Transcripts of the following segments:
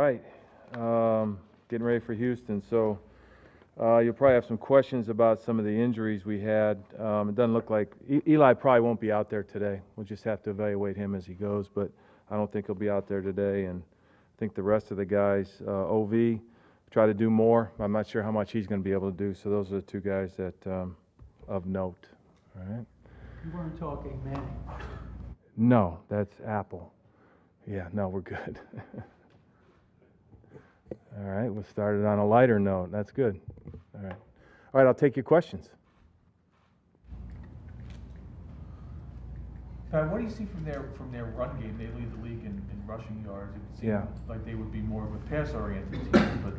right. Getting ready for Houston. So you'll probably have some questions about some of the injuries we had. It doesn't look like Eli probably won't be out there today. We'll just have to evaluate him as he goes, but I don't think he'll be out there today. And I think the rest of the guys, OV, try to do more. I'm not sure how much he's going to be able to do. So those are the two guys that of note. All right. You weren't talking Manning. No, that's Apple. Yeah, no, we're good. All right, we'll start it on a lighter note. That's good. All right, I'll take your questions. Pat, what do you see from their run game? They lead the league in rushing yards. It would seem like they would be more of a pass-oriented team, but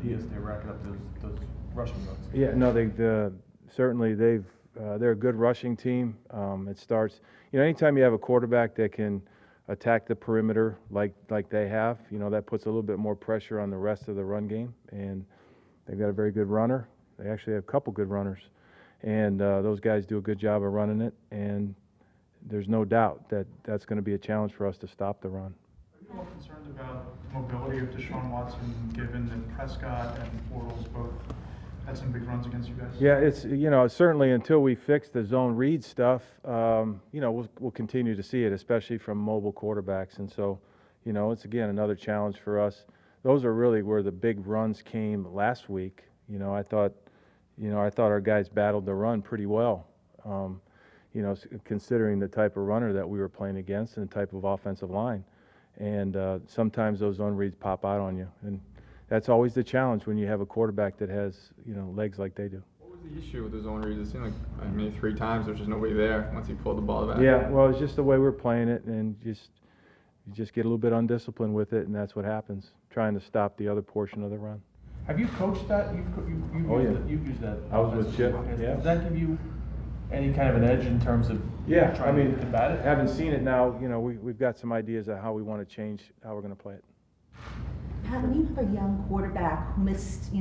yes, they rack up those rushing yards. Yeah, no, they're a good rushing team. It starts, anytime you have a quarterback that can attack the perimeter like they have, that puts a little bit more pressure on the rest of the run game. And they've got a very good runner. They actually have a couple good runners, and those guys do a good job of running it. And there's no doubt that that's going to be a challenge for us to stop the run. Are you all concerned about the mobility of Deshaun Watson, given that Prescott and Bortles both had some big runs against you guys? Yeah, it's certainly until we fix the zone read stuff, we'll continue to see it, especially from mobile quarterbacks. And so, it's again another challenge for us. Those are really where the big runs came last week. I thought our guys battled the run pretty well. Considering the type of runner that we were playing against and the type of offensive line. And sometimes those zone reads pop out on you. And that's always the challenge when you have a quarterback that has, legs like they do. What was the issue with the zone reads? It seemed like maybe 3 times there's just nobody there once he pulled the ball back. Yeah, well, it's just the way we're playing it, and you just get a little bit undisciplined with it, and that's what happens, trying to stop the other portion of the run. Have you coached that? You've used that. I was with Chip, yeah. Does that give you any kind of an edge in terms of trying to combat it? Haven't seen it now. We've got some ideas of how we want to change how we're going to play it. Pat, when you have a young quarterback who missed,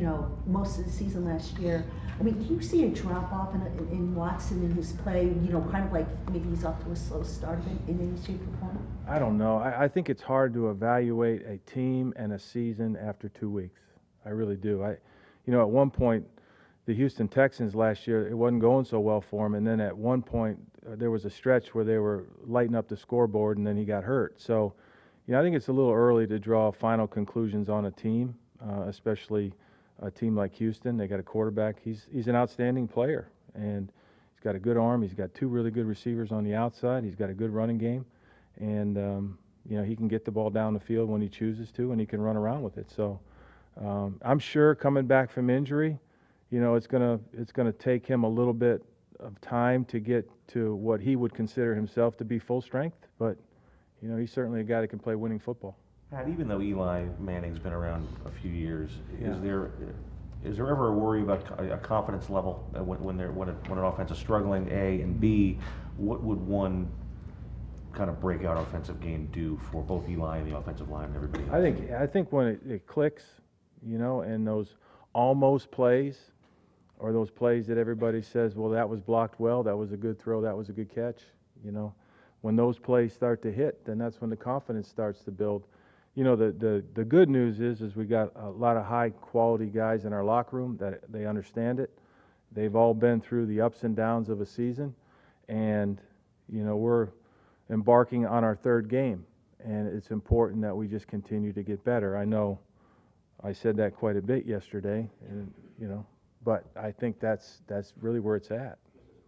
most of the season last year, do you see a drop-off in Watson in his play, kind of like maybe he's off to a slow start in any shape or form? I don't know. I think it's hard to evaluate a team and a season after 2 weeks. I really do. At one point, the Houston Texans last year, it wasn't going so well for him, and then at one point there was a stretch where they were lighting up the scoreboard, and then he got hurt. So, I think it's a little early to draw final conclusions on a team, especially a team like Houston. They got a quarterback. He's an outstanding player, and he's got a good arm. He's got 2 really good receivers on the outside. He's got a good running game, and he can get the ball down the field when he chooses to, and he can run around with it. So, I'm sure coming back from injury, it's gonna take him a little bit of time to get to what he would consider himself to be full strength, but he's certainly a guy that can play winning football. Pat, even though Eli Manning's been around a few years, is there ever a worry about a confidence level when an offense is struggling? A, and B, what would one kind of breakout offensive game do for both Eli and the offensive line and everybody else? I think when it clicks, and those almost plays, or those plays that everybody says, well, that was blocked well, that was a good throw, that was a good catch, when those plays start to hit, then that's when the confidence starts to build. The good news is we got a lot of high quality guys in our locker room that they understand it. They've all been through the ups and downs of a season, and we're embarking on our 3rd game, and it's important that we just continue to get better. I know I said that quite a bit yesterday, and but I think that's really where it's at.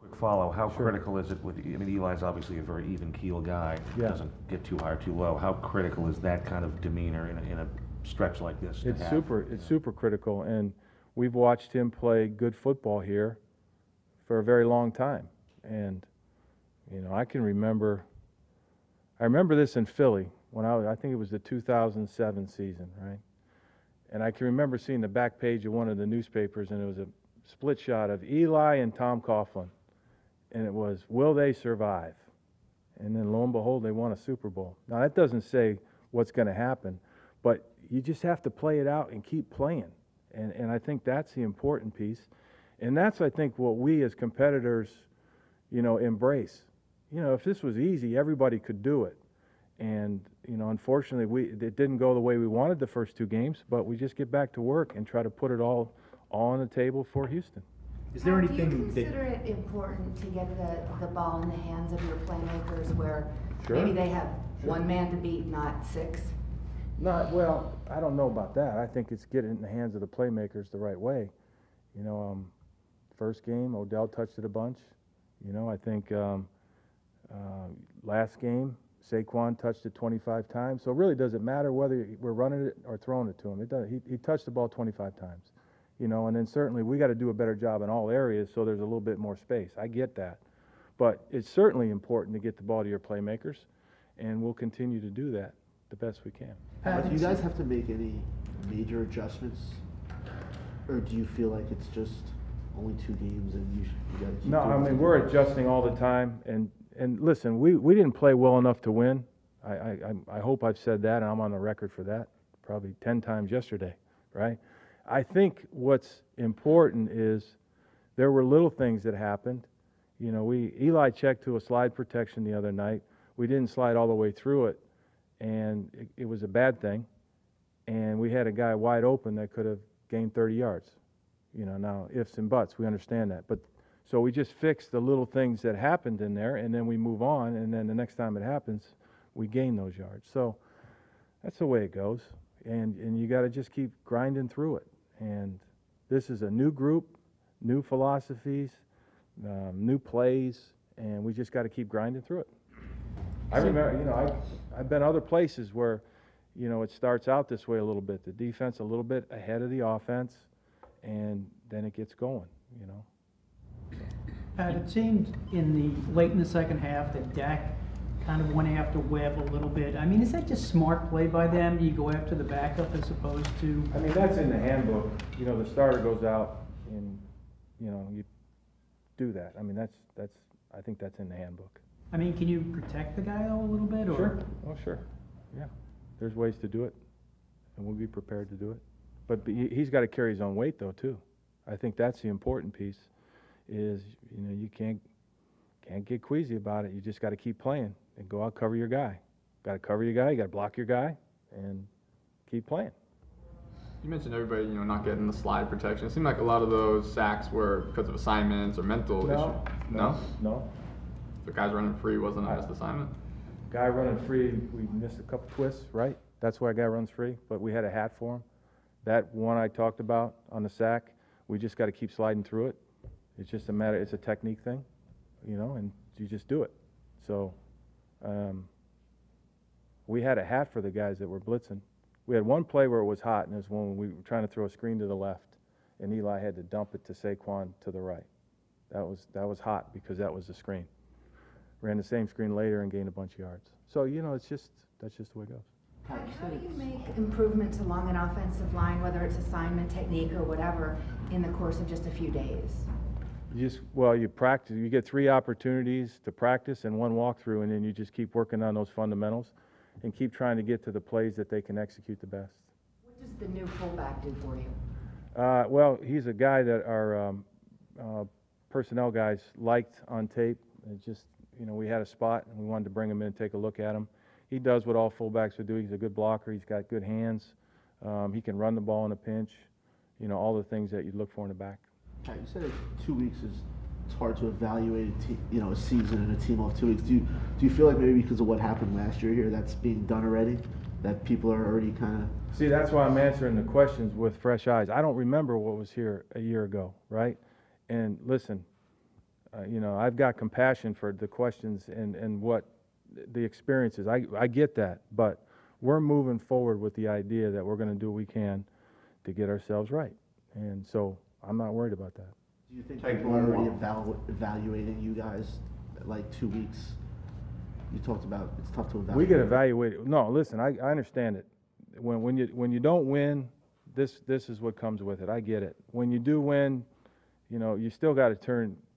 Quick follow, how critical is it Eli's obviously a very even keel guy. Yeah. Doesn't get too high or too low. How critical is that kind of demeanor in a stretch like this? It's super critical, and we've watched him play good football here for a very long time. And I remember this in Philly when I think it was the 2007 season, right? And I can remember seeing the back page of one of the newspapers, and it was a split shot of Eli and Tom Coughlin. And it was, will they survive? And then lo and behold, they won a Super Bowl. Now, that doesn't say what's going to happen, but you just have to play it out and keep playing. And I think that's the important piece. And that's, I think, what we as competitors, embrace. If this was easy, everybody could do it. And, you know, unfortunately, it didn't go the way we wanted the first 2 games, but we just get back to work and try to put it all on the table for Houston. Is there Do you anything that, consider it important to get the ball in the hands of your playmakers where Sure. maybe they have Sure. one man to beat, not 6? Well, I don't know about that. I think it's getting it in the hands of the playmakers the right way. You know, first game, Odell touched it a bunch. You know, I think last game, Saquon touched it 25 times. So it really doesn't matter whether we're running it or throwing it to him. It does, he touched the ball 25 times. You know, and then certainly we got to do a better job in all areas so there's a little bit more space. I get that. But it's certainly important to get the ball to your playmakers, and we'll continue to do that the best we can. Do you guys have to make any major adjustments, or do you feel like it's just only 2 games and you got to keep No, doing I mean, it? we're adjusting all the time, and listen, we didn't play well enough to win. I hope I've said that, and I'm on the record for that, probably 10 times yesterday, right? I think what's important is there were little things that happened. You know, Eli checked to a slide protection the other night. We didn't slide all the way through it, and it was a bad thing. And we had a guy wide open that could have gained 30 yards. You know, now ifs and buts, we understand that. But so we just fixed the little things that happened in there, and then we move on, and then the next time it happens, we gain those yards. So that's the way it goes. And you got to just keep grinding through it. And this is a new group, new philosophies, new plays, and we just got to keep grinding through it. I remember, you know, I've been other places where, you know, it starts out this way a little bit, the defense a little bit ahead of the offense, and then it gets going, you know. Pat, it seemed late in the second half that Dak kind of went after Webb a little bit. I mean, is that just smart play by them? Do you go after the backup as opposed to? I mean, that's in the handbook. You know, the starter goes out and, you know, you do that. I mean, I think that's in the handbook. I mean, can you protect the guy though a little bit? Or? Sure. Oh, sure. Yeah. There's ways to do it, and we'll be prepared to do it. But he's got to carry his own weight, though, too. I think that's the important piece is, you know, you can't get queasy about it. You just got to keep playing and go out, cover your guy. Got to cover your guy. You got to block your guy and keep playing. You mentioned everybody, you know, not getting the slide protection. It seemed like a lot of those sacks were because of assignments or mental issues. No. The guys running free wasn't a missed assignment. Guy running free, we missed a couple twists, right? That's why a guy runs free, but we had a hat for him. That one I talked about on the sack, we just got to keep sliding through it. It's just a matter, it's a technique thing, you know, and you just do it. So we had a hat for the guys that were blitzing. We had one play where it was hot, and it was when we were trying to throw a screen to the left, and Eli had to dump it to Saquon to the right. That was hot because that was the screen. Ran the same screen later and gained a bunch of yards. So, you know, that's just the way it goes. How do you make improvements along an offensive line, whether it's assignment, technique, or whatever, in the course of just a few days? You practice. You get 3 opportunities to practice and 1 walkthrough, and then you just keep working on those fundamentals and keep trying to get to the plays that they can execute the best. What does the new fullback do for you? Well, he's a guy that our personnel guys liked on tape. It just, you know, we had a spot and we wanted to bring him in and take a look at him. He does what all fullbacks would do. He's a good blocker. He's got good hands. He can run the ball in a pinch. You know, all the things that you'd look for in a back. You said that 2 weeks it's hard to evaluate a season and a team off 2 weeks. Do you feel like maybe because of what happened last year here, that's being done already? That people are already kind of... See, that's why I'm answering the questions with fresh eyes. I don't remember what was here a year ago, right? And listen, you know, I've got compassion for the questions and what the experiences. I get that, but we're moving forward with the idea that we're going to do what we can to get ourselves right. And so I'm not worried about that. Do you think people are already evaluating you guys like 2 weeks? You talked about it's tough to evaluate. We get evaluated. No, listen, I understand it. When you don't win, this is what comes with it. I get it. When you do win, you know, you still got to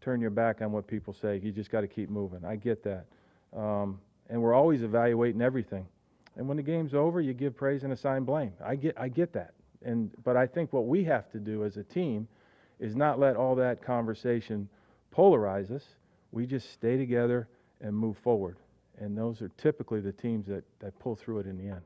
turn your back on what people say. You just got to keep moving. I get that. And we're always evaluating everything. And when the game's over, you give praise and assign blame. I get that. But I think what we have to do as a team is not let all that conversation polarize us. We just stay together and move forward. and those are typically the teams that pull through it in the end.